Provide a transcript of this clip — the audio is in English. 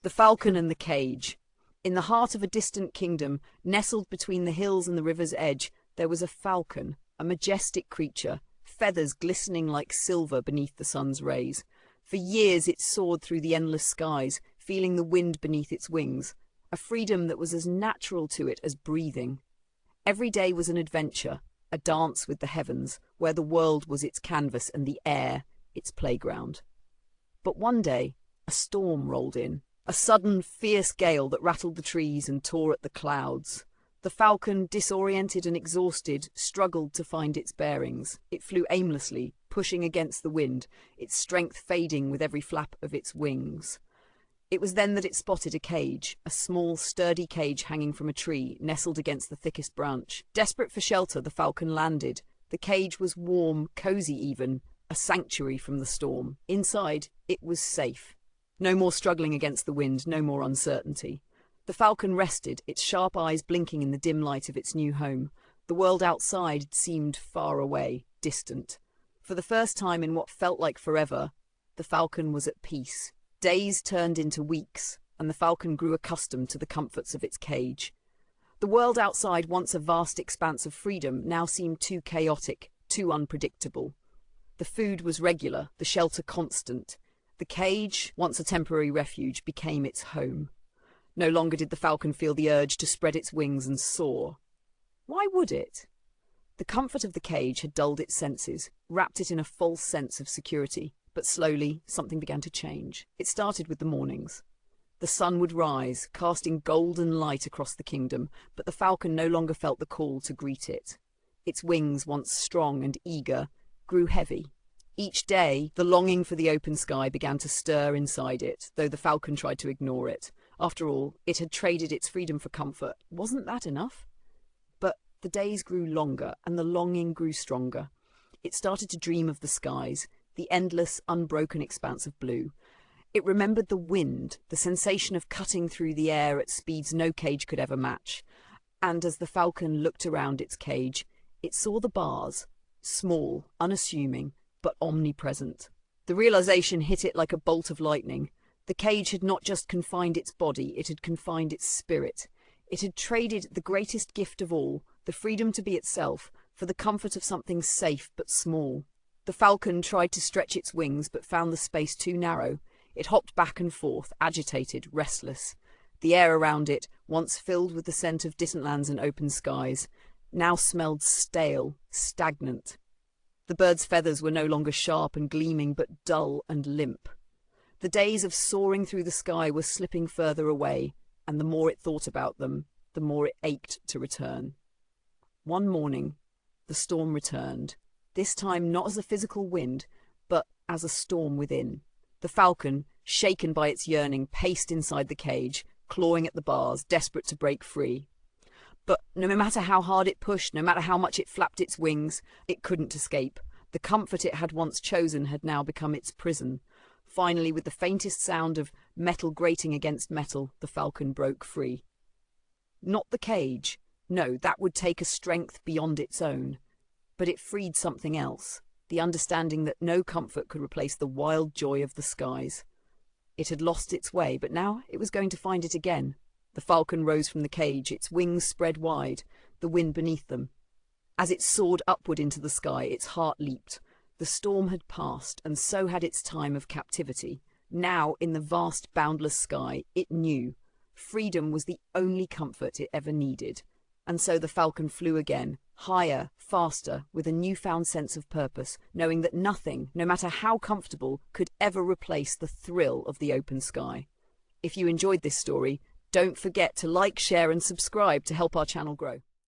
The Falcon and the Cage. In the heart of a distant kingdom, nestled between the hills and the river's edge, there was a falcon, a majestic creature, feathers glistening like silver beneath the sun's rays. For years it soared through the endless skies, feeling the wind beneath its wings, a freedom that was as natural to it as breathing. Every day was an adventure, a dance with the heavens, where the world was its canvas and the air its playground. But one day, a storm rolled in. A sudden, fierce gale that rattled the trees and tore at the clouds. The falcon, disoriented and exhausted, struggled to find its bearings. It flew aimlessly, pushing against the wind, its strength fading with every flap of its wings. It was then that it spotted a cage, a small, sturdy cage hanging from a tree, nestled against the thickest branch. Desperate for shelter, the falcon landed. The cage was warm, cozy even, a sanctuary from the storm. Inside, it was safe. No more struggling against the wind, no more uncertainty. The falcon rested, its sharp eyes blinking in the dim light of its new home. The world outside seemed far away, distant. For the first time in what felt like forever, the falcon was at peace. Days turned into weeks, and the falcon grew accustomed to the comforts of its cage. The world outside, once a vast expanse of freedom, now seemed too chaotic, too unpredictable. The food was regular, the shelter constant. The cage, once a temporary refuge, became its home. No longer did the falcon feel the urge to spread its wings and soar. Why would it? The comfort of the cage had dulled its senses, wrapped it in a false sense of security. But slowly, something began to change. It started with the mornings. The sun would rise, casting golden light across the kingdom, but the falcon no longer felt the call to greet it. Its wings, once strong and eager, grew heavy. Each day, the longing for the open sky began to stir inside it, though the falcon tried to ignore it. After all, it had traded its freedom for comfort. Wasn't that enough? But the days grew longer, and the longing grew stronger. It started to dream of the skies, the endless, unbroken expanse of blue. It remembered the wind, the sensation of cutting through the air at speeds no cage could ever match. And as the falcon looked around its cage, it saw the bars, small, unassuming, but omnipresent. The realization hit it like a bolt of lightning. The cage had not just confined its body, it had confined its spirit. It had traded the greatest gift of all, the freedom to be itself, for the comfort of something safe but small. The falcon tried to stretch its wings but found the space too narrow. It hopped back and forth, agitated, restless. The air around it, once filled with the scent of distant lands and open skies, now smelled stale, stagnant. The bird's feathers were no longer sharp and gleaming, but dull and limp. The days of soaring through the sky were slipping further away, and the more it thought about them, the more it ached to return. One morning, the storm returned, this time not as a physical wind, but as a storm within. The falcon, shaken by its yearning, paced inside the cage, clawing at the bars, desperate to break free. But no matter how hard it pushed, no matter how much it flapped its wings, it couldn't escape. The comfort it had once chosen had now become its prison. Finally, with the faintest sound of metal grating against metal, the falcon broke free. Not the cage. No, that would take a strength beyond its own. But it freed something else, the understanding that no comfort could replace the wild joy of the skies. It had lost its way, but now it was going to find it again. The falcon rose from the cage, its wings spread wide, the wind beneath them. As it soared upward into the sky, its heart leaped. The storm had passed, and so had its time of captivity. Now, in the vast, boundless sky, it knew freedom was the only comfort it ever needed. And so the falcon flew again, higher, faster, with a newfound sense of purpose, knowing that nothing, no matter how comfortable, could ever replace the thrill of the open sky. If you enjoyed this story, don't forget to like, share and subscribe to help our channel grow.